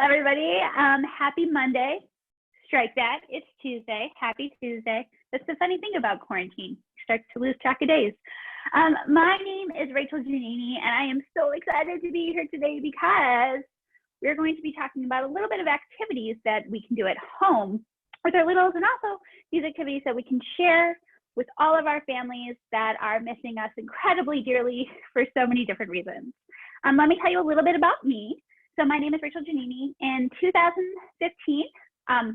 everybody. Happy Monday. Strike that. It's Tuesday. Happy Tuesday. That's the funny thing about quarantine. You start to lose track of days. My name is Rachel Giannini, and I am so excited to be here today because we're going to be talking about a little bit of activities that we can do at home with our littles, and also these activities that we can share with all of our families that are missing us incredibly dearly for so many different reasons. Let me tell you a little bit about me. So my name is Rachel Giannini. In 2015,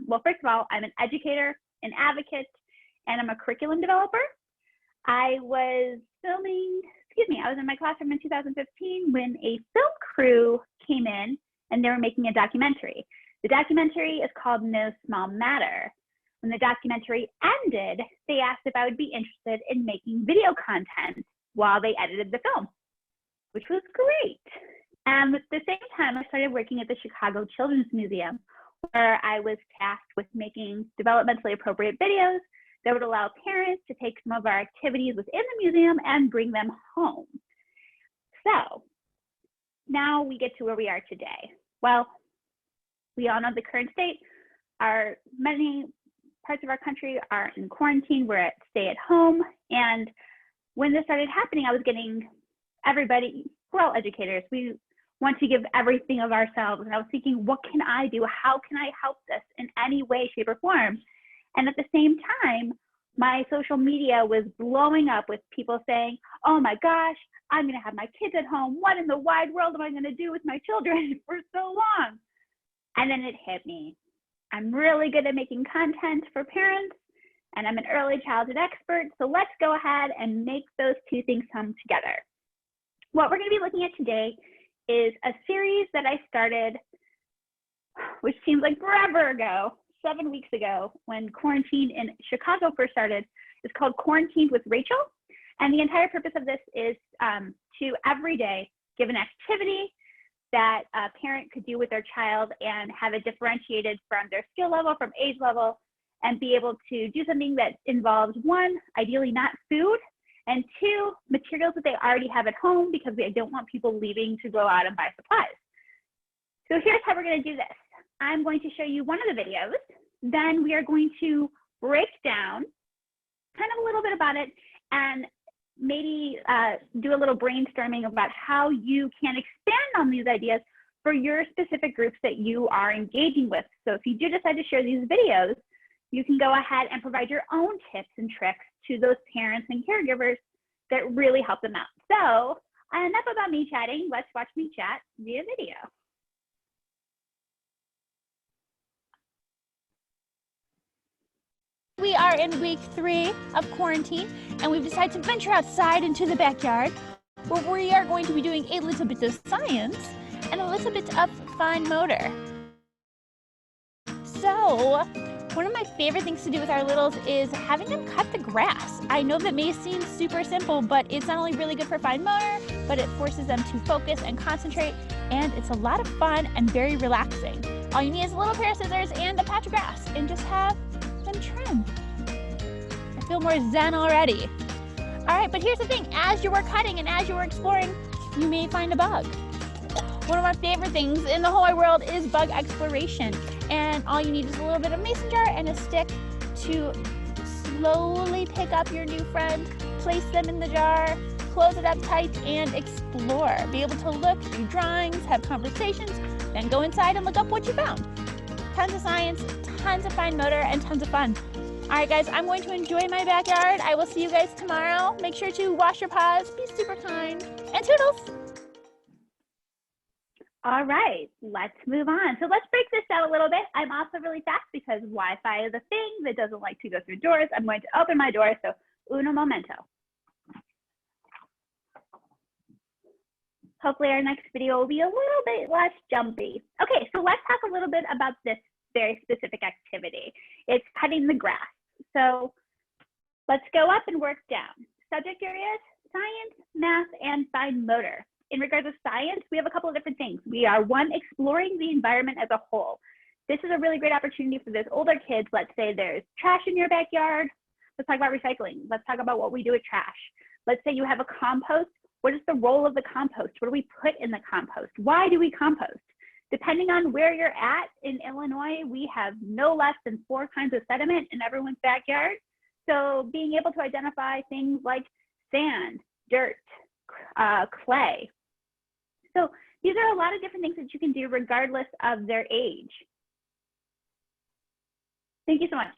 well, first of all, I'm an educator, an advocate, and I'm a curriculum developer. I was in my classroom in 2015 when a film crew came in and they were making a documentary. The documentary is called No Small Matter. When the documentary ended, they asked if I would be interested in making video content while they edited the film, which was great. And at the same time, I started working at the Chicago Children's Museum, where I was tasked with making developmentally appropriate videos that would allow parents to take some of our activities within the museum and bring them home. So now we get to where we are today. Well, we all know the current state. Many parts of our country are in quarantine. We're at stay at home. And when this started happening, I was getting everybody, we're all educators. We want to give everything of ourselves. And I was thinking, what can I do? How can I help this in any way, shape, or form? And at the same time, my social media was blowing up with people saying, oh my gosh, I'm gonna have my kids at home. What in the wide world am I gonna do with my children for so long? And then it hit me. I'm really good at making content for parents, and I'm an early childhood expert. So let's go ahead and make those two things come together. What we're gonna be looking at today is a series that I started, which seems like forever ago, 7 weeks ago, when quarantine in Chicago first started. It's called Quarantined with Rachel. And the entire purpose of this is to every day give an activity that a parent could do with their child and have it differentiated from their skill level, from age level, and be able to do something that involves, one, ideally not food, and two, materials that they already have at home, because we don't want people leaving to go out and buy supplies. So here's how we're going to do this. I'm going to show you one of the videos. Then we are going to break down kind of a little bit about it and maybe do a little brainstorming about how you can expand on these ideas for your specific groups that you are engaging with. So if you do decide to share these videos, you can go ahead and provide your own tips and tricks to those parents and caregivers that really help them out. So enough about me chatting. Let's watch me chat via video. We are in week 3 of quarantine, and we've decided to venture outside into the backyard, where we are going to be doing a little bit of science and a little bit of fine motor. So, one of my favorite things to do with our littles is having them cut the grass. I know that may seem super simple, but it's not only really good for fine motor, but it forces them to focus and concentrate, and it's a lot of fun and very relaxing. All you need is a little pair of scissors and a patch of grass, and just have them trim. I feel more zen already. All right, but here's the thing. As you were cutting and as you were exploring, you may find a bug. One of my favorite things in the whole wide world is bug exploration. And all you need is a little bit of mason jar and a stick to slowly pick up your new friend, place them in the jar, close it up tight, and explore. Be able to look, do drawings, have conversations, then go inside and look up what you found. Tons of science, tons of fine motor, and tons of fun. All right, guys, I'm going to enjoy my backyard. I will see you guys tomorrow. Make sure to wash your paws, be super kind, and toodles. All right, let's move on. So let's break this down a little bit. I'm also really fast because Wi-Fi is a thing that doesn't like to go through doors. I'm going to open my door, so uno momento. Hopefully our next video will be a little bit less jumpy. Okay, so let's talk a little bit about this very specific activity. It's cutting the grass. So let's go up and work down. Subject areas, science, math, and fine motor. In regards to science, we have a couple of different things. We are, one, exploring the environment as a whole. This is a really great opportunity for those older kids. Let's say there's trash in your backyard. Let's talk about recycling. Let's talk about what we do with trash. Let's say you have a compost. What is the role of the compost? What do we put in the compost? Why do we compost? Depending on where you're at in Illinois, we have no less than 4 kinds of sediment in everyone's backyard. So being able to identify things like sand, dirt, clay. So these are a lot of different things that you can do regardless of their age. Thank you so much.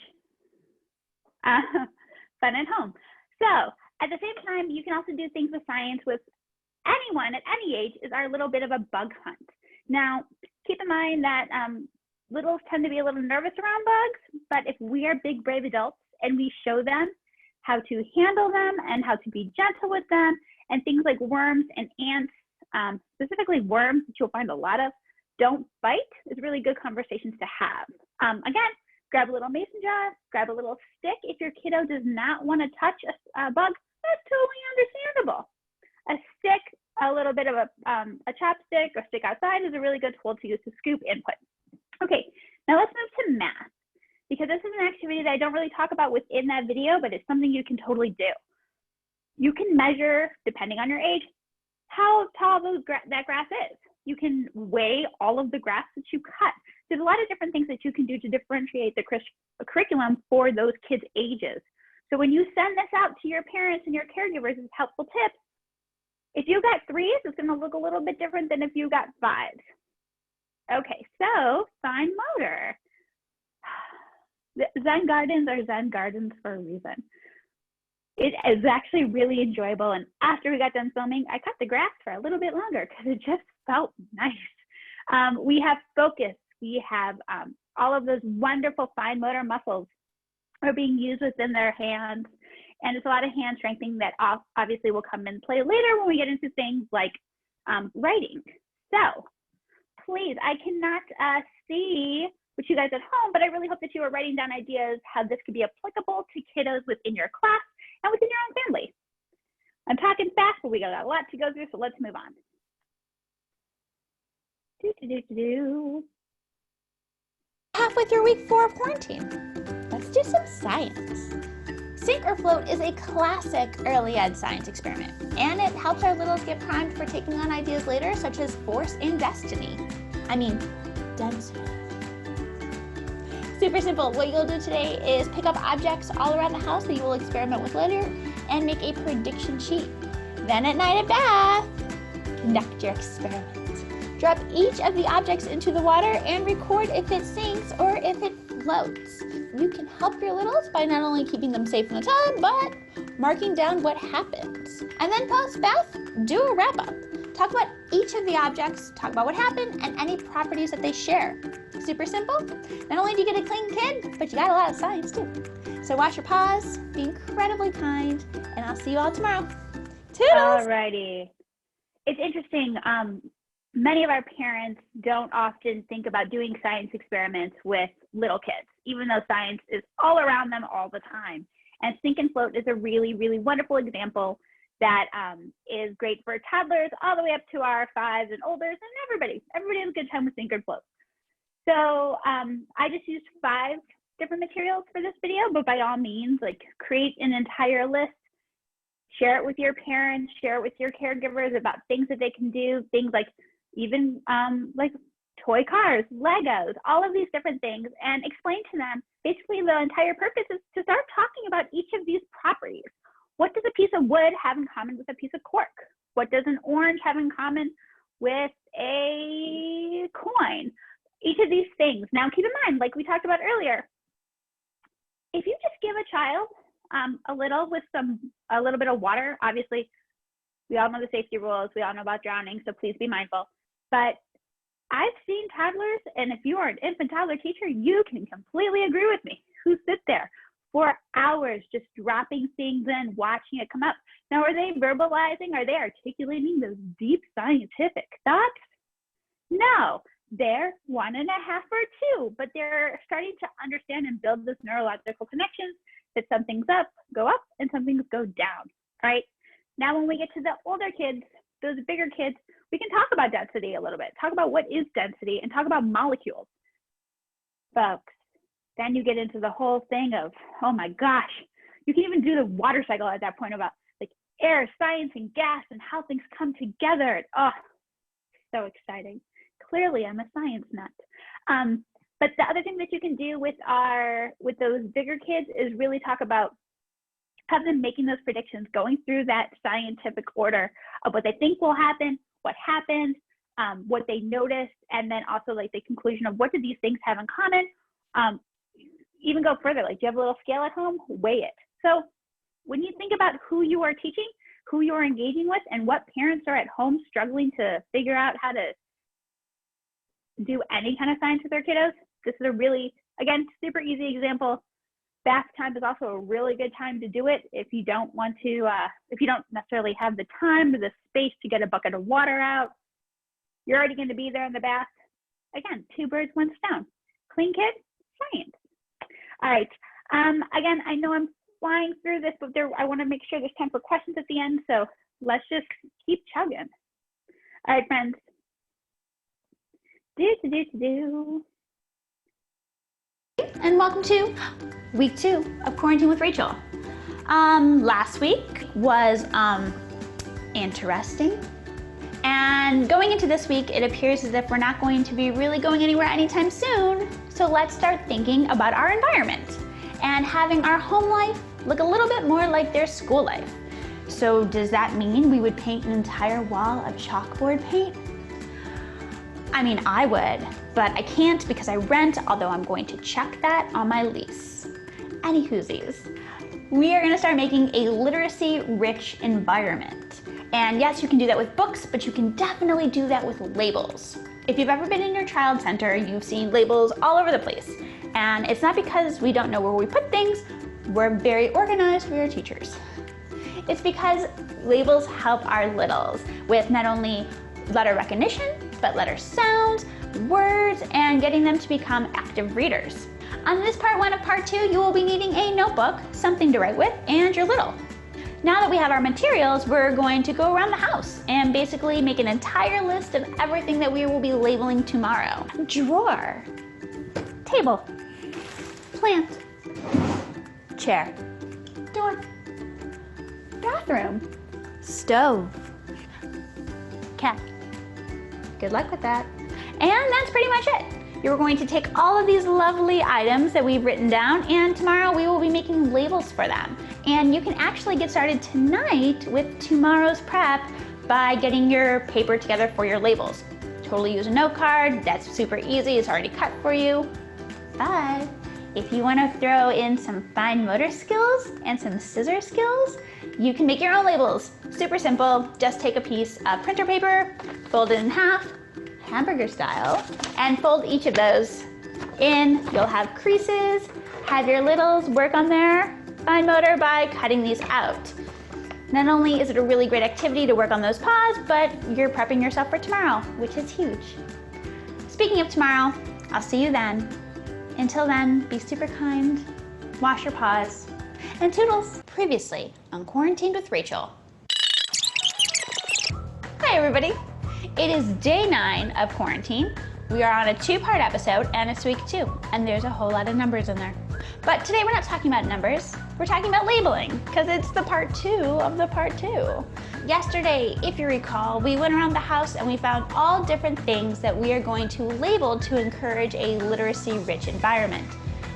Fun at home. So at the same time, you can also do things with science with anyone at any age is our little bit of a bug hunt. Now, keep in mind that littles tend to be a little nervous around bugs, but if we are big, brave adults and we show them how to handle them and how to be gentle with them, and things like worms and ants, specifically worms, which you'll find a lot of, don't bite, is really good conversations to have. Again, grab a little mason jar, grab a little stick. If your kiddo does not want to touch a bug, that's totally understandable. A stick, a little bit of a chopstick or stick outside is a really good tool to use to scoop input. Okay, now let's move to math, because this is an activity that I don't really talk about within that video, but it's something you can totally do. You can measure, depending on your age, how tall that grass is. You can weigh all of the grass that you cut. There's a lot of different things that you can do to differentiate the curriculum for those kids' ages. So when you send this out to your parents and your caregivers as helpful tips, if you got 3s, it's going to look a little bit different than if you got 5s. Okay, so fine motor. Zen gardens are Zen gardens for a reason. It is actually really enjoyable. And after we got done filming, I cut the grass for a little bit longer because it just felt nice. We have focus. We have all of those wonderful fine motor muscles are being used within their hands. And it's a lot of hand strengthening that obviously will come in play later when we get into things like writing. So please, I cannot see what you guys at home, but I really hope that you are writing down ideas how this could be applicable to kiddos within your class and within your own family. I'm talking fast, but we got a lot to go through, so let's move on. Halfway through week 4 of quarantine. Let's do some science. Sink or float is a classic early ed science experiment, and it helps our littles get primed for taking on ideas later, such as force and density. Super simple. What you'll do today is pick up objects all around the house that you will experiment with later and make a prediction sheet. Then at night at bath, conduct your experiment. Drop each of the objects into the water and record if it sinks or if it floats. You can help your littles by not only keeping them safe in the tub, but marking down what happens. And then post-bath, do a wrap-up. Talk about each of the objects, talk about what happened, and any properties that they share. Super simple. Not only do you get a clean kid, but you got a lot of science too. So wash your paws, be incredibly kind, and I'll see you all tomorrow. Toodles! Alrighty. It's interesting. Many of our parents don't often think about doing science experiments with little kids, even though science is all around them all the time. And Sink and Float is a really, really wonderful example that is great for toddlers all the way up to our 5s and olders and everybody. Everybody has a good time with Sink and Float. So I just used 5 different materials for this video, but by all means, like, create an entire list, share it with your parents, share it with your caregivers about things that they can do, things like even like toy cars, Legos, all of these different things, and explain to them, basically the entire purpose is to start talking about each of these properties. What does a piece of wood have in common with a piece of cork? What does an orange have in common with a coin? Each of these things. Now keep in mind, like we talked about earlier, if you just give a child a little bit of water, obviously we all know the safety rules, we all know about drowning, so please be mindful. But I've seen toddlers, and if you are an infant toddler teacher, you can completely agree with me, who sit there for hours just dropping things in, watching it come up. Now, are they verbalizing? Are they articulating those deep scientific thoughts? No, they're 1.5 or 2, but they're starting to understand and build this neurological connections that some things go up and some things go down, right? Now, when we get to the older kids, those bigger kids, we can talk about density a little bit, talk about what is density, and talk about molecules. Folks, then you get into the whole thing of, oh my gosh, you can even do the water cycle at that point about like air, science, and gas, and how things come together. Oh, So exciting. Clearly, I'm a science nut. But the other thing that you can do with those bigger kids is really talk about, have them making those predictions, going through that scientific order of what they think will happen, what happened, what they noticed, and then also like the conclusion of what do these things have in common. Even go further, like, do you have a little scale at home? Weigh it. So when you think about who you are teaching, who you're engaging with, and what parents are at home struggling to figure out how to do any kind of science with their kiddos, this is a really, again, super easy example. Bath time is also a really good time to do it if you don't want to, if you don't necessarily have the time or the space to get a bucket of water out. You're already going to be there in the bath. Again, 2 birds, 1 stone. Clean kid, science. All right. Again, I know I'm flying through this, but I want to make sure there's time for questions at the end. So let's just keep chugging. All right, friends. And welcome to week 2 of Quarantine with Rachel. Last week was interesting. And going into this week, it appears as if we're not going to be really going anywhere anytime soon. So let's start thinking about our environment and having our home life look a little bit more like their school life. So does that mean we would paint an entire wall of chalkboard paint? I mean, I would, but I can't because I rent, although I'm going to check that on my lease. Any whoosies. We are gonna start making a literacy-rich environment. And yes, you can do that with books, but you can definitely do that with labels. If you've ever been in your child center, you've seen labels all over the place. And it's not because we don't know where we put things, we're very organized, we are teachers. It's because labels help our littles with not only letter recognition, but letter sounds, words, and getting them to become active readers. On this part 1 of part 2, you will be needing a notebook, something to write with, and your little. Now that we have our materials, we're going to go around the house and basically make an entire list of everything that we will be labeling tomorrow. Drawer, table, plant, chair, door, bathroom, stove, cat. Good luck with that. And that's pretty much it. You're going to take all of these lovely items that we've written down, and tomorrow we will be making labels for them. And you can actually get started tonight with tomorrow's prep by getting your paper together for your labels. Totally use a note card. That's super easy. It's already cut for you. But if you want to throw in some fine motor skills and some scissor skills, you can make your own labels. Super simple. Just take a piece of printer paper, fold it in half, hamburger style, and fold each of those in. You'll have creases. Have your littles work on their fine motor by cutting these out. Not only is it a really great activity to work on those paws, but you're prepping yourself for tomorrow, which is huge. Speaking of tomorrow, I'll see you then. Until then, be super kind, wash your paws, and toodles. Previously on Quarantined with Rachel. Hi everybody. It is day 9 of quarantine. We are on a 2-part episode and it's week 2, and there's a whole lot of numbers in there. But today we're not talking about numbers, we're talking about labeling, because it's the part 2 of the part 2. Yesterday, if you recall, we went around the house and we found all different things that we are going to label to encourage a literacy-rich environment.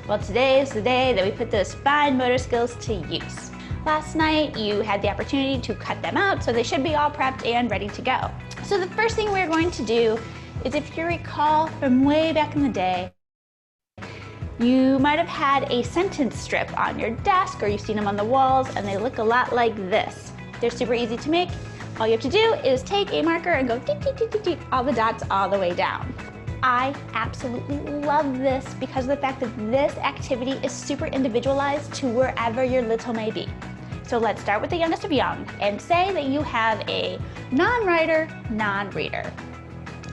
Well, today is the day that we put those fine motor skills to use. Last night, you had the opportunity to cut them out, so they should be all prepped and ready to go. So the first thing we're going to do is, if you recall from way back in the day, you might have had a sentence strip on your desk, or you've seen them on the walls, and they look a lot like this. They're super easy to make. All you have to do is take a marker and go tick, tick, tick, tick, tick, all the dots all the way down. I absolutely love this because of the fact that this activity is super individualized to wherever your little may be. So let's start with the youngest of young and say that you have a non-writer, non-reader.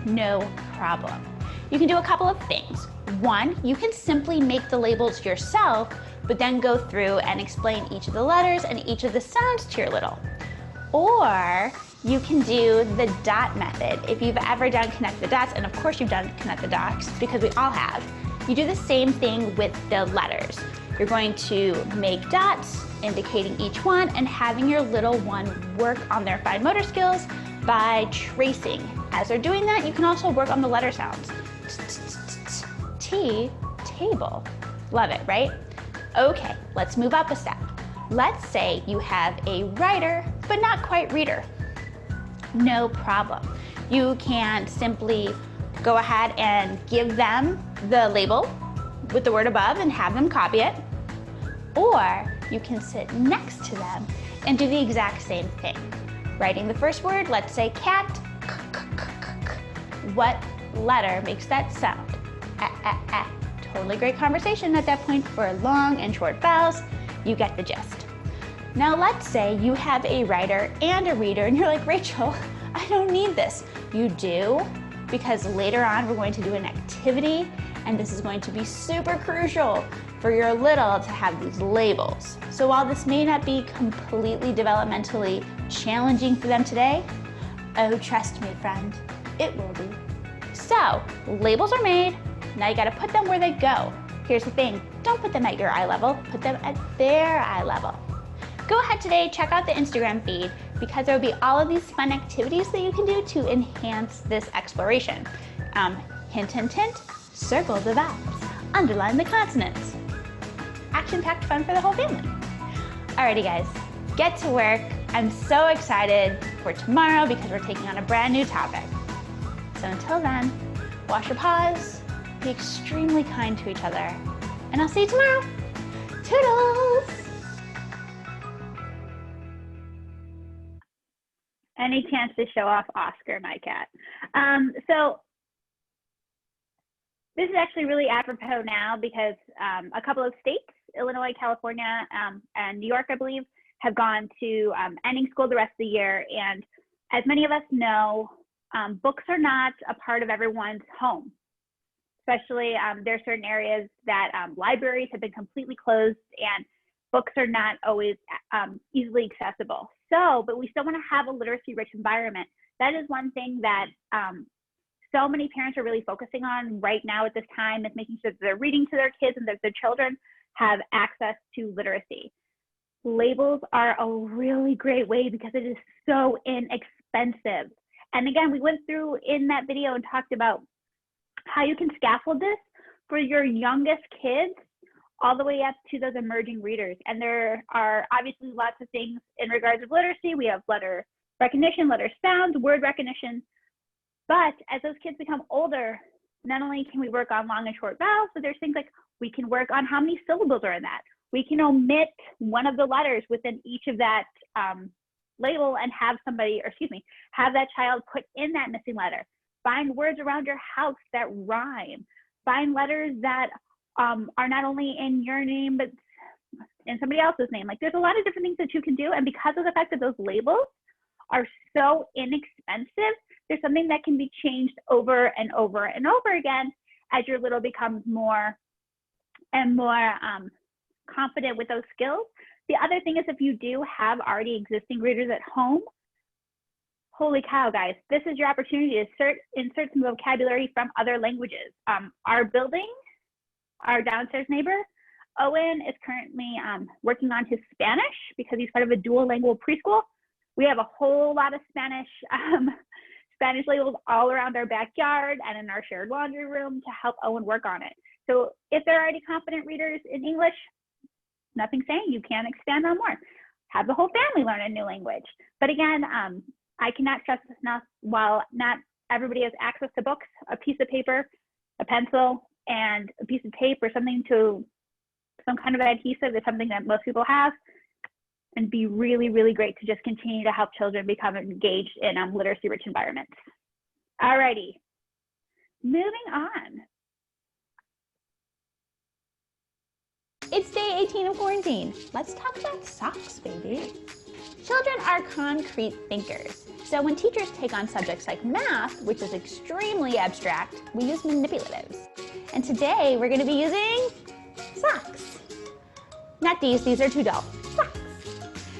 No problem. You can do a couple of things. One, you can simply make the labels yourself, but then go through and explain each of the letters and each of the sounds to your little. Or you can do the dot method. If you've ever done connect the dots, and of course you've done connect the dots because we all have, you do the same thing with the letters. You're going to make dots indicating each one and having your little one work on their fine motor skills by tracing As they're doing that, you can also work on the letter sounds. T, table. Love it, right? Okay, let's move up a step. Let's say you have a writer, but not quite reader. No problem. You can simply go ahead and give them the label with the word above and have them copy it. Or you can sit next to them and do the exact same thing. Writing the first word, let's say cat. What letter makes that sound? Totally great conversation at that point for long and short vowels. You get the gist. Now let's say you have a writer and a reader and you're like, Rachel, I don't need this. You do, because later on we're going to do an activity and this is going to be super crucial for your little to have these labels. So while this may not be completely developmentally challenging for them today, oh, trust me, friend, it will be. So labels are made. Now you gotta put them where they go. Here's the thing, don't put them at your eye level, put them at their eye level. Go ahead today, check out the Instagram feed because there will be all of these fun activities that you can do to enhance this exploration. Hint, hint, hint, circle the vowels, underline the consonants. Action-packed fun for the whole family. Alrighty guys, get to work. I'm so excited for tomorrow because we're taking on a brand new topic. So until then, wash your paws, be extremely kind to each other, and I'll see you tomorrow. Toodles! Any chance to show off Oscar, my cat? So this is actually really apropos now because a couple of states, Illinois, California, and New York, I believe, have gone to ending school the rest of the year. And as many of us know, books are not a part of everyone's home. Especially there are certain areas that libraries have been completely closed and books are not always easily accessible. So, but we still want to have a literacy-rich environment. That is one thing that so many parents are really focusing on right now at this time, is making sure that they're reading to their kids and that their children have access to literacy. Labels are a really great way because it is so inexpensive. And again, we went through in that video and talked about how you can scaffold this for your youngest kids all the way up to those emerging readers. And there are obviously lots of things in regards to literacy. We have letter recognition, letter sounds, word recognition. But as those kids become older, not only can we work on long and short vowels, but there's things like we can work on how many syllables are in that. We can omit one of the letters within each of that label and have somebody, or excuse me, have that child put in that missing letter. Find words around your house that rhyme. Find letters that are not only in your name, but in somebody else's name. Like there's a lot of different things that you can do. And because of the fact that those labels are so inexpensive, there's something that can be changed over and over and over again as your little becomes more and more confident with those skills. The other thing is if you do have already existing readers at home, holy cow, guys, this is your opportunity to insert some vocabulary from other languages. Our building, our downstairs neighbor, Owen, is currently working on his Spanish because he's part of a dual lingual preschool. We have a whole lot of Spanish labels all around our backyard and in our shared laundry room to help Owen work on it. So if they're already confident readers in English, nothing saying you can't expand on more. Have the whole family learn a new language. But again, I cannot stress this enough, while not everybody has access to books, a piece of paper, a pencil, and a piece of tape or something to, some kind of adhesive is something that most people have, and be really, really great to just continue to help children become engaged in literacy-rich environments. Alrighty, moving on. It's day 18 of quarantine. Let's talk about socks, baby. Children are concrete thinkers. So when teachers take on subjects like math, which is extremely abstract, we use manipulatives. And today we're going to be using socks. Not these are too dull. Socks.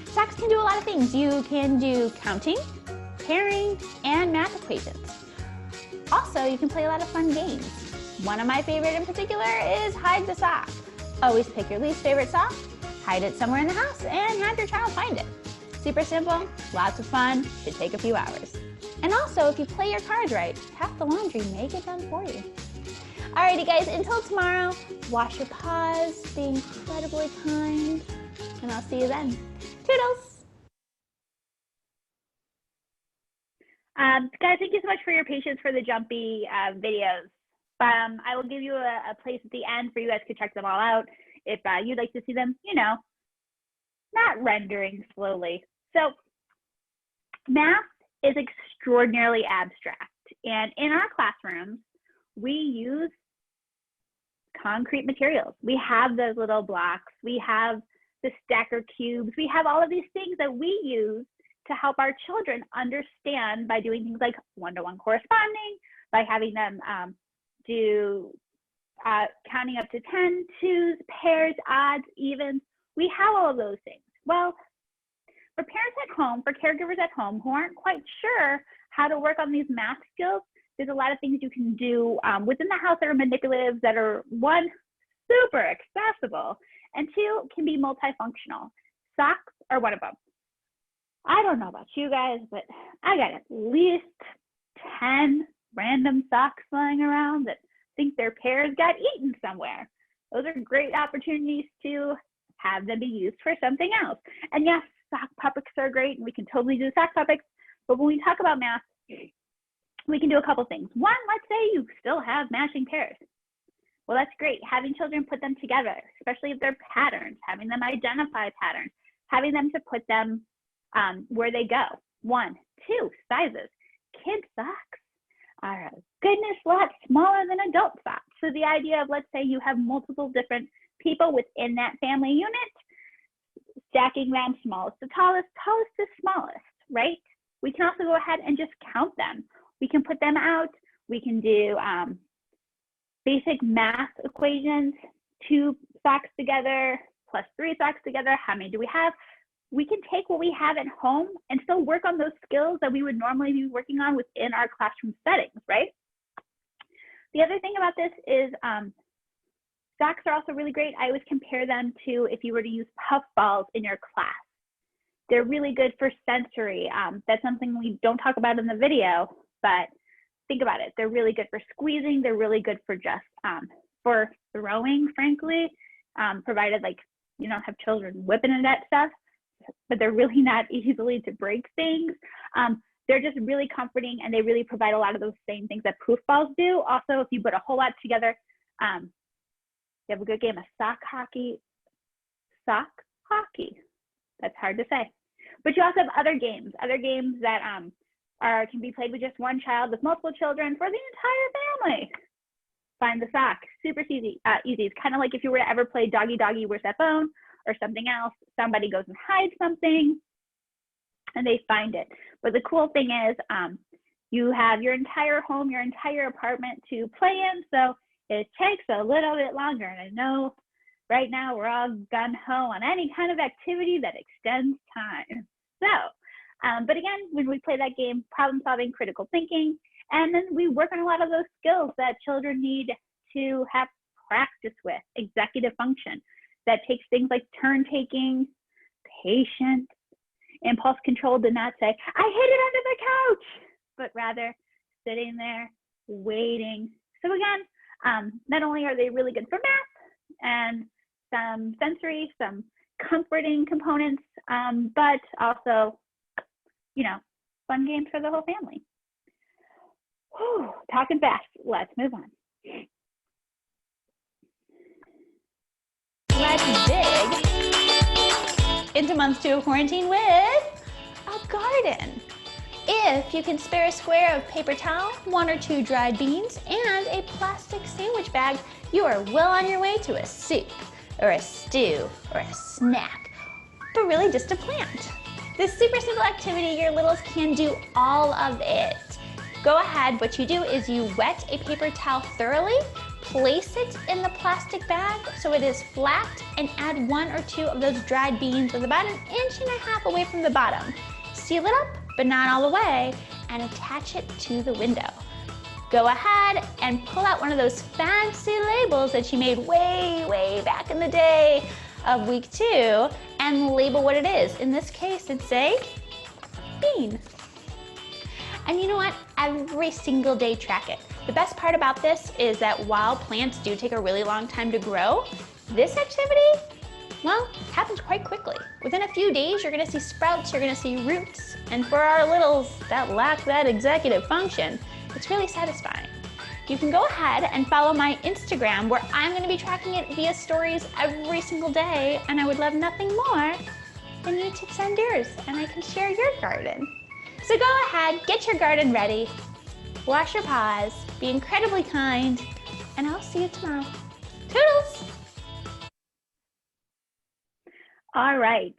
Socks can do a lot of things. You can do counting, pairing, and math equations. Also, you can play a lot of fun games. One of my favorite in particular is hide the sock. Always pick your least favorite sock, hide it somewhere in the house, and have your child find it. Super simple, lots of fun, should take a few hours. And also, if you play your cards right, half the laundry may get done for you. Alrighty guys, until tomorrow, wash your paws, be incredibly kind, and I'll see you then. Toodles! Guys, thank you so much for your patience for the jumpy videos. I will give you a place at the end for you guys to check them all out if you'd like to see them, you know, not rendering slowly. So math is extraordinarily abstract. And in our classrooms, we use concrete materials. We have those little blocks. We have the stacker cubes. We have all of these things that we use to help our children understand by doing things like one-to-one corresponding, by having them do counting up to 10, twos, pairs, odds, evens. We have all of those things. Well, for parents at home, for caregivers at home who aren't quite sure how to work on these math skills, there's a lot of things you can do within the house that are manipulative, that are, one, super accessible, and two, can be multifunctional. Socks are one of them. I don't know about you guys, but I got at least 10 random socks lying around that think their pairs got eaten somewhere. Those are great opportunities to have them be used for something else. And yes, sock puppets are great, and we can totally do sock puppets, but when we talk about math, we can do a couple things. One, let's say you still have matching pairs. Well, that's great. Having children put them together, especially if they're patterns, having them identify patterns, having them to put them where they go. One, two, sizes. Kid socks are a goodness lot smaller than adult socks. So the idea of, let's say you have multiple different people within that family unit, stacking them smallest to tallest, tallest to smallest, right? We can also go ahead and just count them. We can put them out. We can do basic math equations, 2 socks together plus 3 socks together. How many do we have? We can take what we have at home and still work on those skills that we would normally be working on within our classroom settings, right? The other thing about this is socks are also really great. I always compare them to if you were to use puff balls in your class. They're really good for sensory. That's something we don't talk about in the video, but think about it. They're really good for squeezing. They're really good for just for throwing, frankly, provided like you don't have children whipping at that stuff, but they're really not easily to break things. They're just really comforting, and they really provide a lot of those same things that poof balls do. Also, if you put a whole lot together, you have a good game of sock hockey. That's hard to say. But you also have other games that can be played with just one child, with multiple children, for the entire family. Find the sock, super easy. It's kind of like if you were to ever play Doggy Doggy Where's That Bone or something else. Somebody goes and hides something and they find it. But the cool thing is you have your entire home, your entire apartment to play in, so it takes a little bit longer. And I know right now we're all gung-ho on any kind of activity that extends time. So, but again, when we play that game, problem solving, critical thinking, and then we work on a lot of those skills that children need to have practice with. Executive function, that takes things like turn taking, patience, impulse control, to not say, I hid it under the couch, but rather sitting there, waiting. So again, not only are they really good for math and some sensory, some comforting components, but also, you know, fun games for the whole family. Whew, talking fast, let's move on. Let's dig into month 2 of quarantine with a garden. If you can spare a square of paper towel, 1 or 2 dried beans, and a plastic sandwich bag, you are well on your way to a soup, or a stew, or a snack, but really just a plant. This super simple activity, your littles can do all of it. Go ahead, what you do is you wet a paper towel thoroughly, place it in the plastic bag so it is flat, and add 1 or 2 of those dried beans with about 1.5 inches away from the bottom. Seal it up, but not all the way, and attach it to the window. Go ahead and pull out one of those fancy labels that you made way back in the day of week 2 and label what it is. In this case, it's a bean. And you know what? Every single day track it. The best part about this is that while plants do take a really long time to grow, this activity, well, happens quite quickly. Within a few days, you're gonna see sprouts, you're gonna see roots, and for our littles that lack that executive function, it's really satisfying. You can go ahead and follow my Instagram where I'm gonna be tracking it via stories every single day, and I would love nothing more than you to send yours, and I can share your garden. So go ahead, get your garden ready, wash your paws, be incredibly kind, and I'll see you tomorrow. Toodles! All right,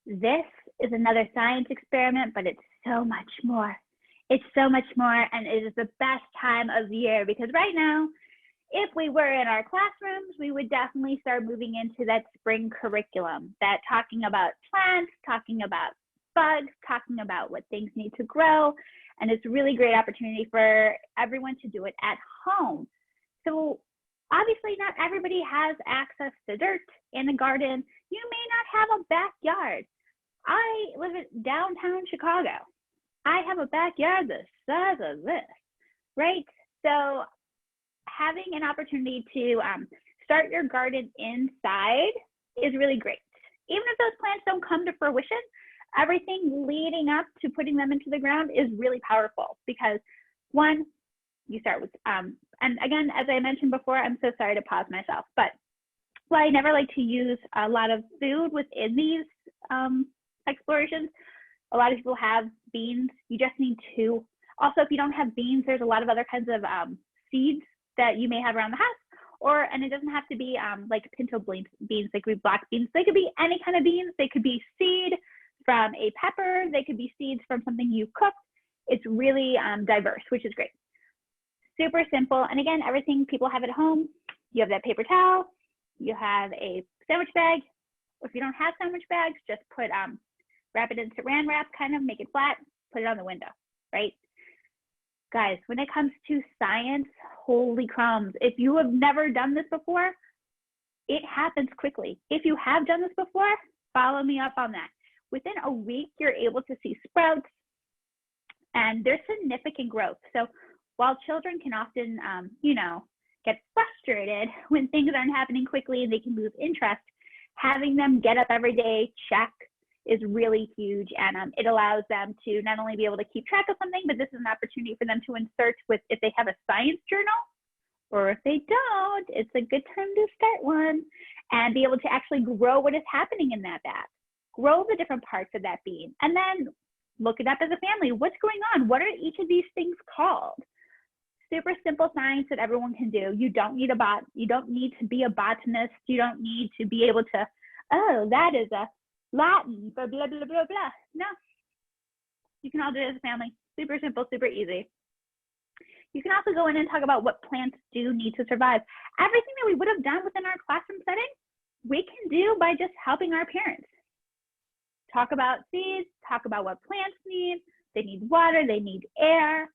this is another science experiment, but it's so much more. It's so much more, and it is the best time of year because right now, if we were in our classrooms, we would definitely start moving into that spring curriculum, that talking about plants, talking about bugs, talking about what things need to grow, and it's a really great opportunity for everyone to do it at home. So obviously not everybody has access to dirt in a garden. You may not have a backyard. I live in downtown Chicago. I have a backyard the size of this, right? So having an opportunity to start your garden inside is really great. Even if those plants don't come to fruition, everything leading up to putting them into the ground is really powerful because one, you start with, and again, as I mentioned before, I'm so sorry to pause myself, but while I never like to use a lot of food within these explorations, a lot of people have beans. You just need two. Also, if you don't have beans, there's a lot of other kinds of seeds that you may have around the house, and it doesn't have to be like pinto beans. They could be black beans. They could be any kind of beans. They could be seed from a pepper. They could be seeds from something you cooked. It's really diverse, which is great. Super simple. And again, everything people have at home. You have that paper towel. You have a sandwich bag. If you don't have sandwich bags, just put wrap it in saran wrap, kind of make it flat, put it on the window, right? Guys, when it comes to science, holy crumbs. If you have never done this before, it happens quickly. If you have done this before, follow me up on that. Within a week, you're able to see sprouts and there's significant growth. So while children can often, get frustrated when things aren't happening quickly and they can lose interest, having them get up every day, check, is really huge, and it allows them to not only be able to keep track of something, but this is an opportunity for them to insert with, if they have a science journal, or if they don't, it's a good time to start one, and be able to actually grow what is happening in that bag. Grow the different parts of that bean, and then look it up as a family. What's going on? What are each of these things called? Super simple science that everyone can do. You don't need you don't need to be a botanist. You don't need to be able to, oh, that is a Latin for blah, blah, blah, blah. No, you can all do it as a family. Super simple, super easy. You can also go in and talk about what plants do need to survive. Everything that we would have done within our classroom setting, we can do by just helping our parents. Talk about seeds, talk about what plants need. They need water, they need air.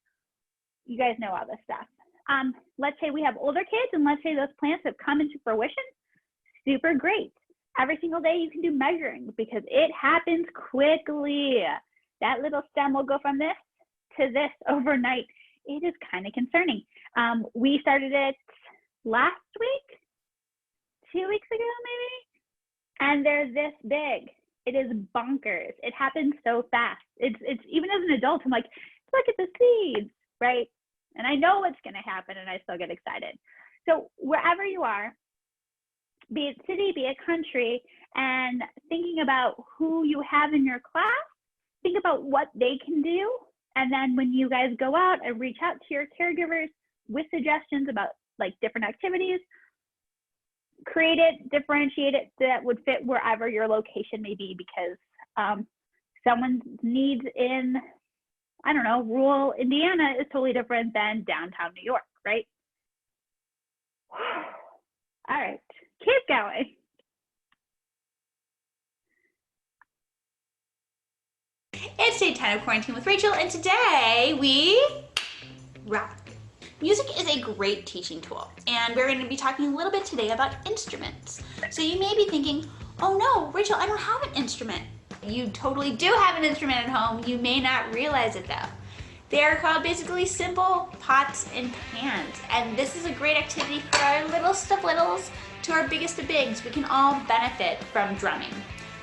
You guys know all this stuff. Let's say we have older kids and let's say those plants have come into fruition. Super great. Every single day you can do measuring because it happens quickly. That little stem will go from this to this overnight. It is kind of concerning. We started it last week, 2 weeks ago maybe, and they're this big. It is bonkers. It happens so fast. It's even as an adult, I'm like, look at the seeds, right? And I know what's going to happen and I still get excited. So wherever you are, be it city, be it country, and thinking about who you have in your class, think about what they can do. And then when you guys go out and reach out to your caregivers with suggestions about like different activities, create it, differentiate it that would fit wherever your location may be, because someone's needs in, I don't know, rural Indiana is totally different than downtown New York, right? All right, keep going. It's day 10 of Quarantine with Rachel, and today we rock. Music is a great teaching tool, and we're going to be talking a little bit today about instruments. So you may be thinking, oh no, Rachel, I don't have an instrument. You totally do have an instrument at home. You may not realize it though. They're called basically simple pots and pans. And this is a great activity for our littlest of littles to our biggest of bigs. We can all benefit from drumming.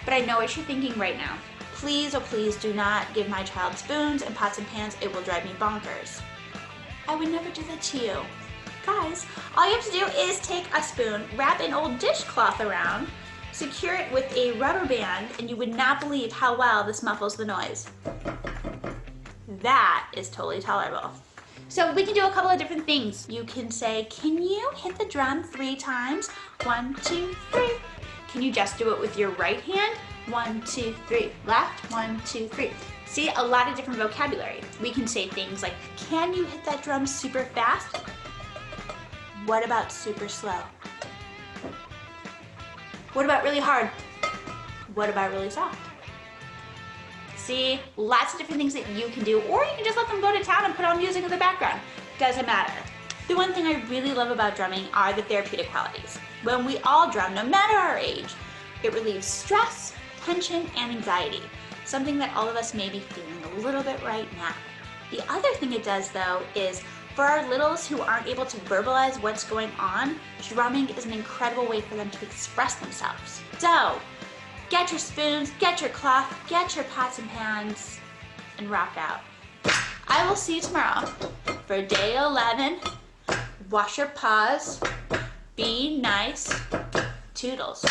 But I know what you're thinking right now. Please, oh please, do not give my child spoons and pots and pans. It will drive me bonkers. I would never do that to you. Guys, all you have to do is take a spoon, wrap an old dishcloth around, secure it with a rubber band, and you would not believe how well this muffles the noise. That is totally tolerable. So we can do a couple of different things. You can say, can you hit the drum 3 times? 1, 2, 3. Can you just do it with your right hand? 1, 2, 3. Left, 1, 2, 3. See, a lot of different vocabulary. We can say things like, can you hit that drum super fast? What about super slow? What about really hard? What about really soft? See, lots of different things that you can do, or you can just let them go to town and put on music in the background. Doesn't matter. The one thing I really love about drumming are the therapeutic qualities. When we all drum, no matter our age, it relieves stress, tension, and anxiety, something that all of us may be feeling a little bit right now. The other thing it does though is for our littles who aren't able to verbalize what's going on, drumming is an incredible way for them to express themselves. So, get your spoons, get your cloth, get your pots and pans, and rock out. I will see you tomorrow for day 11. Wash your paws, be nice, toodles.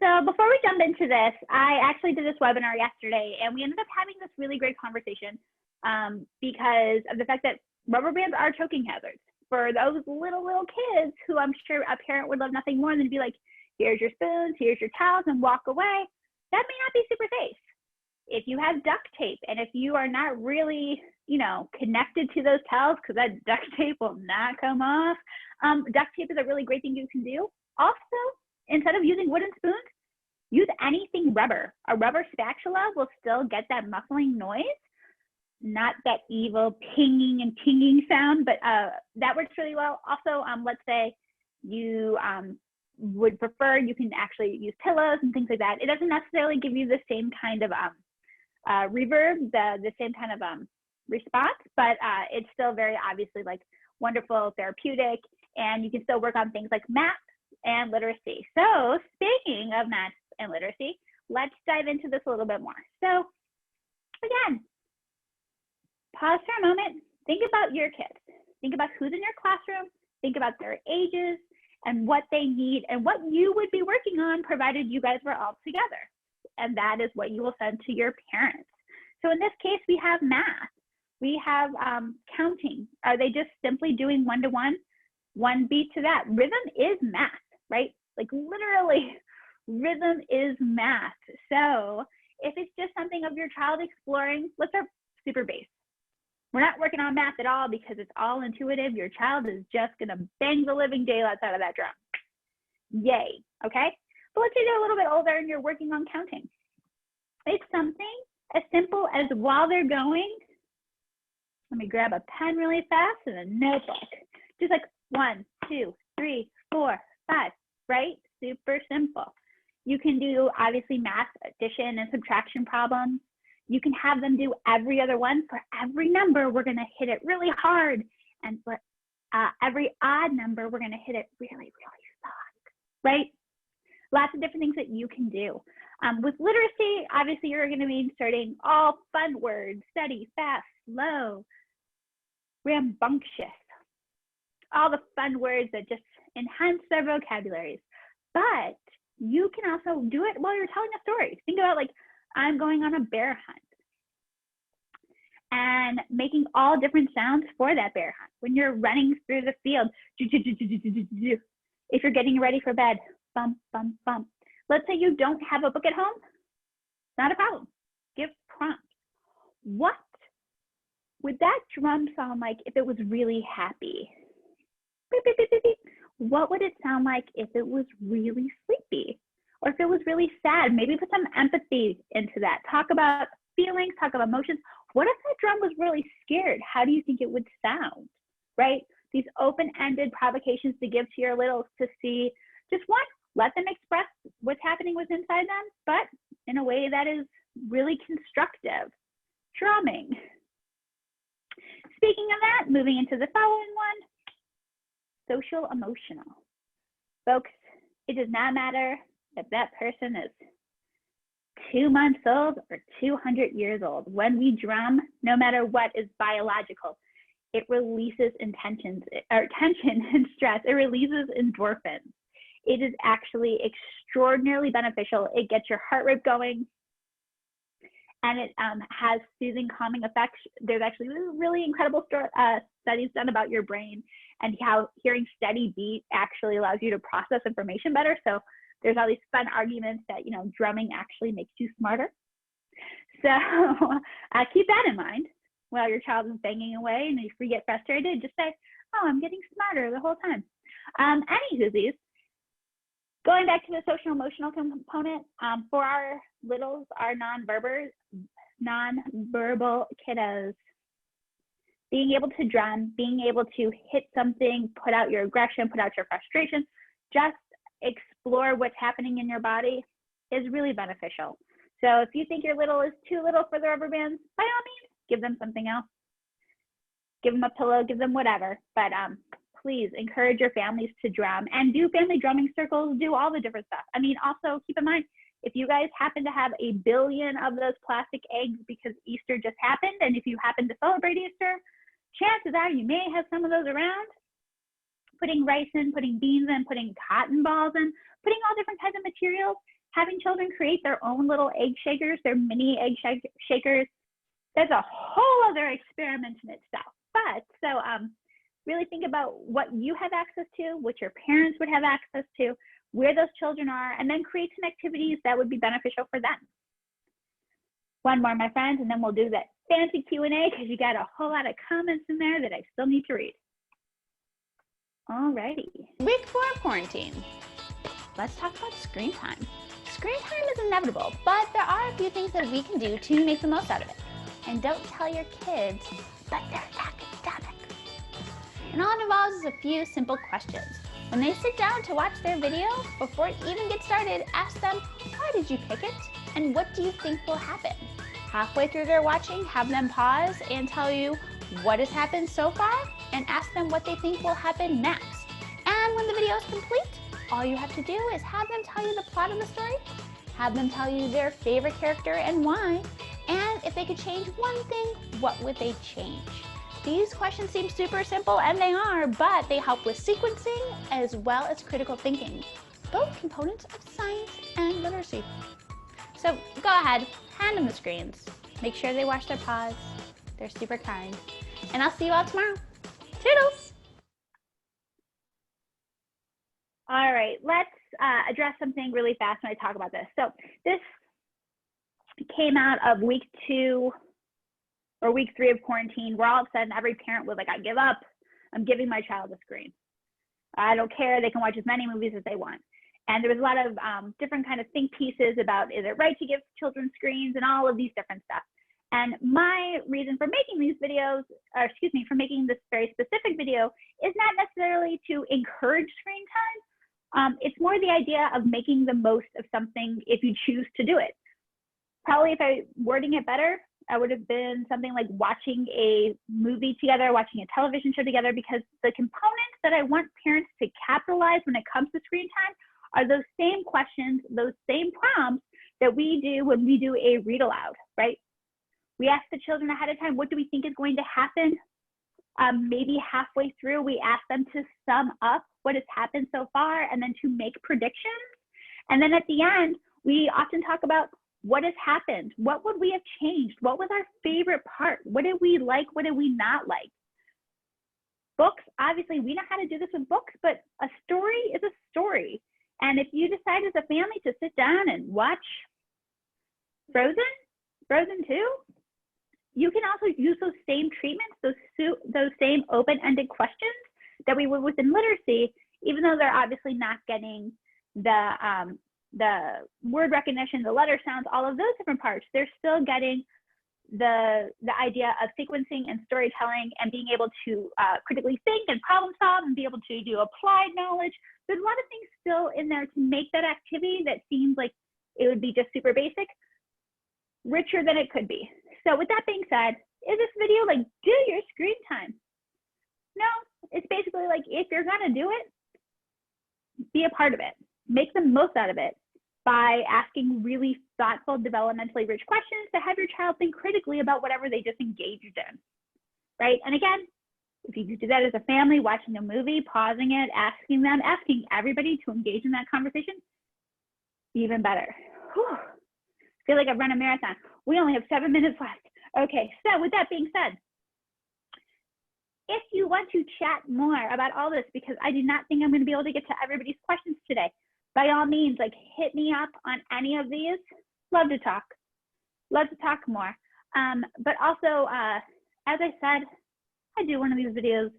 So before we jump into this, I actually did this webinar yesterday, and we ended up having this really great conversation because of the fact that rubber bands are choking hazards. For those little kids who I'm sure a parent would love nothing more than to be like, here's your spoons, here's your towels, and walk away, that may not be super safe. If you have duct tape, and if you are not really, connected to those towels, because that duct tape will not come off, duct tape is a really great thing you can do. Also, instead of using wooden spoons, use anything rubber. A rubber spatula will still get that muffling noise, not that evil pinging and tinging sound, but that works really well. Also, let's say you would prefer, you can actually use pillows and things like that. It doesn't necessarily give you the same kind of reverb, the same kind of response, but it's still very obviously like wonderful, therapeutic, and you can still work on things like math and literacy. So speaking of math and literacy, let's dive into this a little bit more. So again, pause for a moment, think about your kids. Think about who's in your classroom, think about their ages and what they need and what you would be working on provided you guys were all together. And that is what you will send to your parents. So in this case, we have math. We have counting. Are they just simply doing 1-to-1, one beat to that? Rhythm is math, right? Like literally, rhythm is math. So if it's just something of your child exploring, let's start super base. We're not working on math at all because it's all intuitive. Your child is just gonna bang the living daylights out of that drum. Yay, okay? But let's say they're a little bit older and you're working on counting. It's something as simple as while they're going, let me grab a pen really fast and a notebook. Just like 1, 2, 3, 4, 5, right? Super simple. You can do obviously math, addition and subtraction problems. You can have them do every other one. For every number, we're gonna hit it really hard. And for every odd number, we're gonna hit it really, really soft, right? Lots of different things that you can do. With literacy, obviously you're gonna be inserting all fun words, steady, fast, slow, rambunctious, all the fun words that just enhance their vocabularies. But you can also do it while you're telling a story. Think about like, I'm going on a bear hunt and making all different sounds for that bear hunt. When you're running through the field, if you're getting ready for bed, bump, bump, bump. Let's say you don't have a book at home, not a problem. Give prompts. What would that drum sound like if it was really happy? Beep, beep, beep, beep, beep. What would it sound like if it was really sleepy? Or if it was really sad? Maybe put some empathy into that. Talk about feelings, talk about emotions. What if that drum was really scared? How do you think it would sound, right? These open-ended provocations to give to your littles to see, just one, let them express what's happening with inside them, but in a way that is really constructive. Drumming. Speaking of that, moving into the following one, social emotional. Folks, it does not matter if that person is 2 months old or 200 years old. When we drum, no matter what is biological, it releases tension and stress. It releases endorphins. It is actually extraordinarily beneficial. It gets your heart rate going, and it has soothing, calming effects. There's actually really incredible studies done about your brain and how hearing steady beat actually allows you to process information better. So there's all these fun arguments that, you know, drumming actually makes you smarter. So keep that in mind while your child is banging away and if you get frustrated, just say, oh, I'm getting smarter the whole time. Anywhoosies, going back to the social emotional component, for our littles, our non-verbal kiddos, being able to drum, being able to hit something, put out your aggression, put out your frustration, just explore what's happening in your body is really beneficial. So if you think your little is too little for the rubber bands, by all means, give them something else. Give them a pillow, give them whatever. But please encourage your families to drum and do family drumming circles, do all the different stuff. I mean, also keep in mind, if you guys happen to have a billion of those plastic eggs because Easter just happened, and if you happen to celebrate Easter, chances are you may have some of those around. Putting rice in, putting beans in, putting cotton balls in, putting all different types of materials, having children create their own little egg shakers, their mini egg shakers. That's a whole other experiment in itself. But so really think about what you have access to, what your parents would have access to, where those children are, and then create some activities that would be beneficial for them. One more, my friends, and then we'll do that fancy Q&A because you got a whole lot of comments in there that I still need to read. Alrighty. Week 4 of quarantine. Let's talk about screen time. Screen time is inevitable, but there are a few things that we can do to make the most out of it. And don't tell your kids that they're academic. And all it involves is a few simple questions. When they sit down to watch their video, before it even gets started, ask them, why did you pick it? And what do you think will happen? Halfway through their watching, have them pause and tell you what has happened so far, and ask them what they think will happen next. And when the video is complete, all you have to do is have them tell you the plot of the story, have them tell you their favorite character and why, and if they could change one thing, what would they change? These questions seem super simple, and they are, but they help with sequencing as well as critical thinking, both components of science and literacy. So go ahead, hand them the screens. Make sure they watch their pause. They're super kind. And I'll see you all tomorrow. Toodles! All right, let's address something really fast when I talk about this. So this came out of week 2 or week 3 of quarantine, where all of a sudden every parent was like, I give up. I'm giving my child a screen. I don't care. They can watch as many movies as they want. And there was a lot of different kind of think pieces about, is it right to give children screens and all of these different stuff. And my reason for making these videos, or excuse me, for making this very specific video, is not necessarily to encourage screen time. It's more the idea of making the most of something if you choose to do it. Probably if I wording it better, I would have been something like watching a movie together, watching a television show together, because the components that I want parents to capitalize when it comes to screen time are those same questions, those same prompts that we do when we do a read aloud, right? We ask the children ahead of time, what do we think is going to happen? Maybe halfway through, we ask them to sum up what has happened so far and then to make predictions. And then at the end, we often talk about what has happened. What would we have changed? What was our favorite part? What did we like? What did we not like? Books, obviously, we know how to do this with books, but a story is a story. And if you decide as a family to sit down and watch Frozen 2, you can also use those same treatments, those same open-ended questions that we would within literacy, even though they're obviously not getting the word recognition, the letter sounds, all of those different parts. They're still getting the idea of sequencing and storytelling and being able to critically think and problem solve and be able to do applied knowledge. There's a lot of things still in there to make that activity that seems like it would be just super basic, richer than it could be. So with that being said, is this video like do your screen time? No, it's basically like if you're gonna do it, be a part of it. Make the most out of it by asking really thoughtful, developmentally rich questions to have your child think critically about whatever they just engaged in, right? And again, if you do that as a family, watching a movie, pausing it, asking everybody to engage in that conversation, even better. Whew. I feel like I've run a marathon. We only have 7 minutes left. Okay, so with that being said, if you want to chat more about all this, because I do not think I'm going to be able to get to everybody's questions today, by all means, like hit me up on any of these. Love to talk more. But also, as I said, I do one of these videos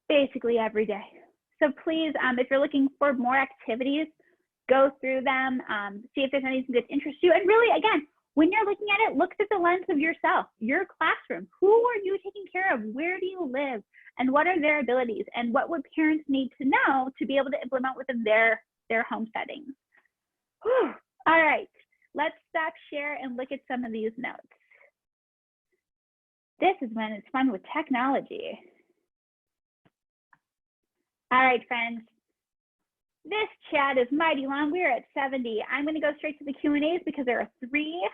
basically every day. So please, if you're looking for more activities, go through them, see if there's anything that interests you. And really, again, when you're looking at it, look through the lens of yourself, your classroom. Who are you taking care of? Where do you live? And what are their abilities? And what would parents need to know to be able to implement within their home settings? Whew. All right, let's stop share and look at some of these notes. This is when it's fun with technology. All right, friends. This chat is mighty long. We're at 70. I'm going to go straight to the Q&As because there are 3.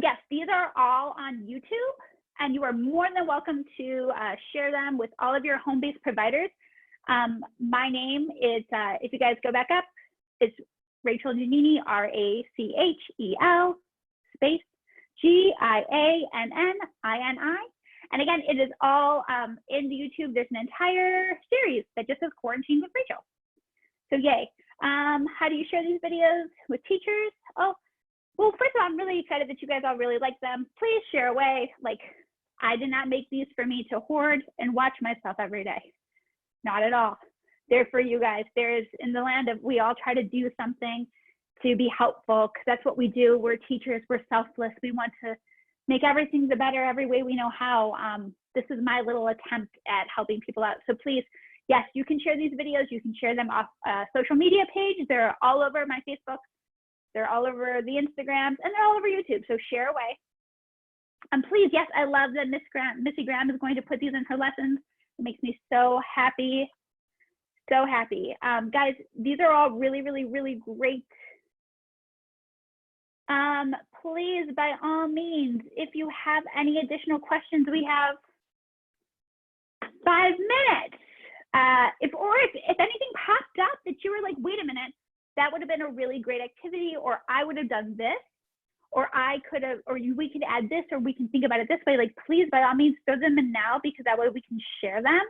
Yes, these are all on YouTube, and you are more than welcome to share them with all of your home-based providers. My name is, if you guys go back up, it's Rachel Giannini, R-A-C-H-E-L space G-I-A-N-N-I-N-I. And again, it is all in the YouTube. There's an entire series that just says Quarantine with Rachel. So yay. How do you share these videos with teachers? Oh, well, first of all, I'm really excited that you guys all really like them. Please share away. Like, I did not make these for me to hoard and watch myself every day. Not at all. They're for you guys. There is, in the land of, we all try to do something to be helpful, because that's what we do. We're teachers. We're selfless. We want to make everything the better every way we know how. This is my little attempt at helping people out. So please, yes, you can share these videos. You can share them off social media page. They're all over my Facebook. They're all over the Instagrams, and they're all over YouTube. So share away. And please, yes, I love that Missy Graham is going to put these in her lessons. It makes me so happy. So happy. Guys, these are all really, really, really great. Please, by all means, if you have any additional questions, we have 5 minutes. If anything popped up that you were like, wait a minute, that would have been a really great activity, or I would have done this, or I could have, or we could add this, or we can think about it this way, like please, by all means, throw them in now, because that way we can share them.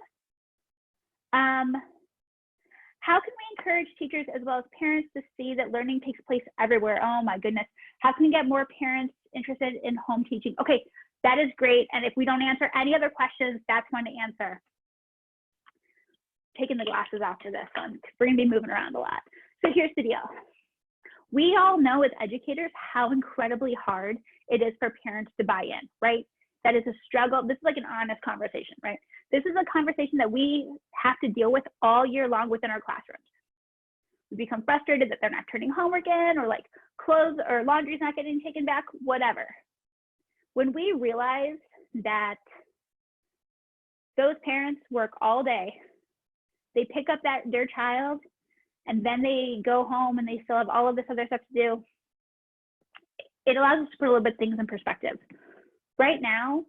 How can we encourage teachers as well as parents to see that learning takes place everywhere? Oh my goodness. How can we get more parents interested in home teaching? Okay, that is great. And if we don't answer any other questions, that's one to answer. Taking the glasses off for this one, because we're gonna be moving around a lot. So here's the deal. We all know as educators how incredibly hard it is for parents to buy in, right? That is a struggle. This is like an honest conversation, right? This is a conversation that we have to deal with all year long within our classrooms. We become frustrated that they're not turning homework in, or like clothes or laundry's not getting taken back, whatever. When we realize that those parents work all day, they pick up their child, and then they go home and they still have all of this other stuff to do, it allows us to put a little bit things in perspective. Right now,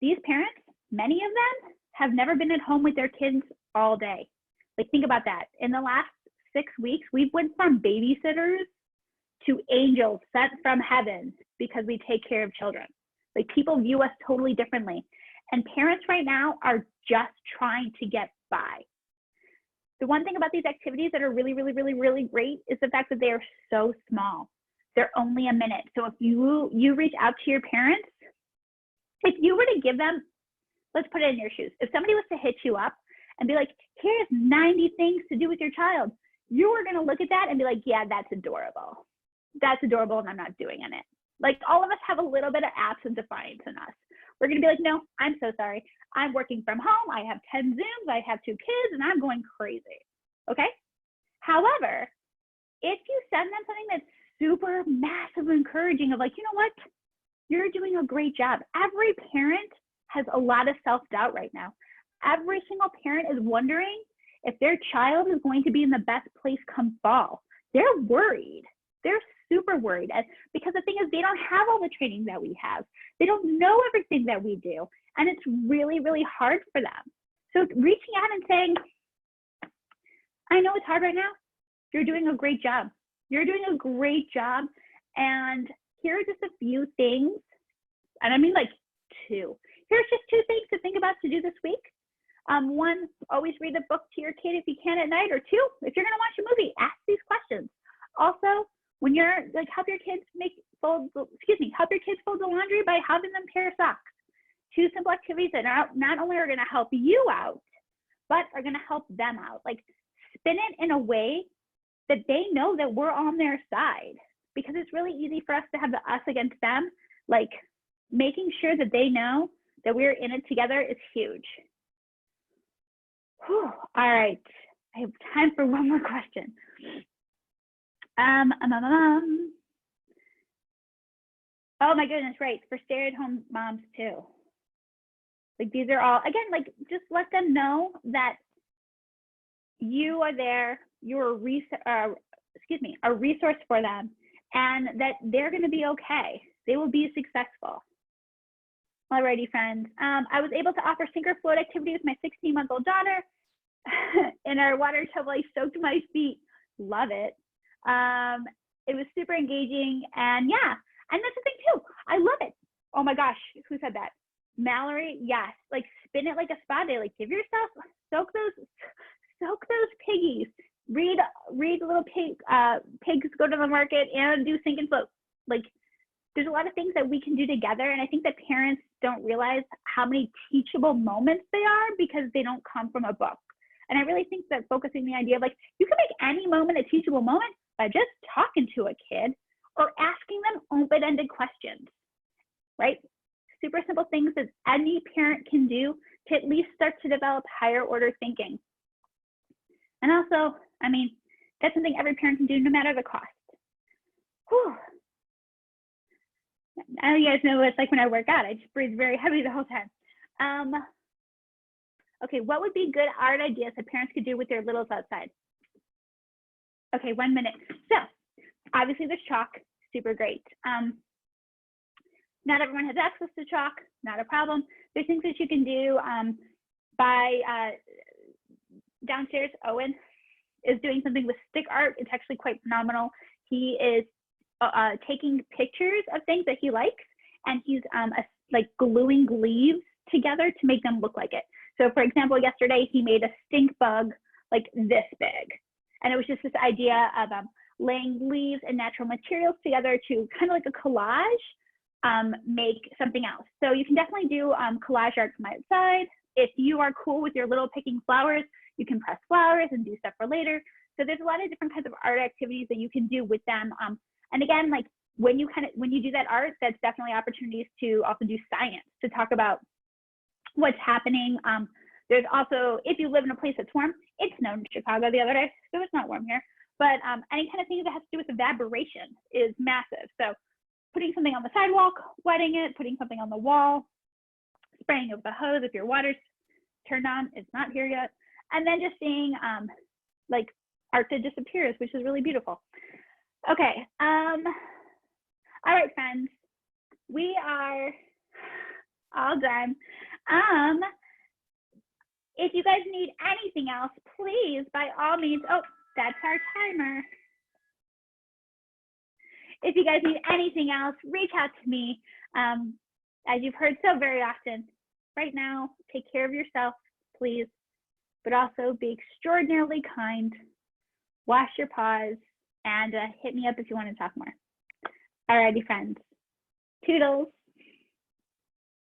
these parents, many of them have never been at home with their kids all day. Like, think about that. In the last 6 weeks, we've went from babysitters to angels sent from heaven because we take care of children. Like, people view us totally differently. And parents right now are just trying to get by. The one thing about these activities that are really, really, really, really great is the fact that they are so small. They're only a minute. So if you reach out to your parents, if you were to give them, let's put it in your shoes. If somebody was to hit you up and be like, here's 90 things to do with your child, you are going to look at that and be like, yeah, that's adorable. That's adorable, and I'm not doing it. Like, all of us have a little bit of absent defiance in us. We're going to be like, no, I'm so sorry. I'm working from home. I have 10 Zooms. I have 2 kids, and I'm going crazy. Okay? However, if you send them something that's super massive encouraging of like, you know what? You're doing a great job. Every parent has a lot of self-doubt right now. Every single parent is wondering if their child is going to be in the best place come fall. They're worried. They're super worried because the thing is they don't have all the training that we have. They don't know everything that we do. And it's really, really hard for them. So reaching out and saying, I know it's hard right now. You're doing a great job. You're doing a great job. And here are just a few things. And I mean like two. Here's just two things to think about to do this week. One, always read the book to your kid if you can at night. Or two, if you're gonna watch a movie, ask these questions. Also, when you're like, help your kids fold the laundry by having them pair socks. Two simple activities that not only are gonna help you out, but are gonna help them out. Like spin it in a way that they know that we're on their side, because it's really easy for us to have the us against them. Like making sure that they know that we're in it together is huge. Whew. All right, I have time for one more question. Oh my goodness, right, for stay-at-home moms too. Like these are all, again, like just let them know that you are there, you're a resource for them, and that they're gonna be okay. They will be successful. Alrighty, friends. I was able to offer sink or float activity with my 16-month-old daughter. In our water tub, I soaked my feet. Love it. It was super engaging, and yeah, and that's the thing too. I love it. Oh my gosh, who said that? Mallory. Yes, like spin it like a spa day. Like give yourself, soak those piggies. Read little pigs go to the market and do sink and float. Like there's a lot of things that we can do together, and I think that parents don't realize how many teachable moments they are because they don't come from a book. And I really think that focusing the idea of like, you can make any moment a teachable moment by just talking to a kid or asking them open-ended questions, right? Super simple things that any parent can do to at least start to develop higher order thinking. And also, I mean, that's something every parent can do no matter the cost. Whew. I know you guys know what it's like when I work out. I just breathe very heavy the whole time. Okay, what would be good art ideas that parents could do with their littles outside? Okay, 1 minute. So, obviously there's chalk, super great. Not everyone has access to chalk, not a problem. There's things that you can do downstairs, Owen is doing something with stick art. It's actually quite phenomenal. He is taking pictures of things that he likes, and he's like gluing leaves together to make them look like it. So for example, yesterday he made a stink bug like this big. And it was just this idea of laying leaves and natural materials together to kind of like a collage, make something else. So you can definitely do collage art from outside. If you are cool with your little picking flowers, you can press flowers and do stuff for later. So there's a lot of different kinds of art activities that you can do with them. And again, like when you do that art, that's definitely opportunities to also do science, to talk about what's happening. There's also, if you live in a place that's warm, it snowed in Chicago the other day, so it's not warm here. But any kind of thing that has to do with evaporation is massive. So putting something on the sidewalk, wetting it, putting something on the wall, spraying with the hose if your water's turned on, it's not here yet. And then just seeing like art that disappears, which is really beautiful. Okay, all right, friends, we are all done. If you guys need anything else, please, by all means, oh, that's our timer. If you guys need anything else, reach out to me. As you've heard so very often, right now, take care of yourself, please, but also be extraordinarily kind, wash your paws, and hit me up if you want to talk more. Alrighty, friends. Toodles.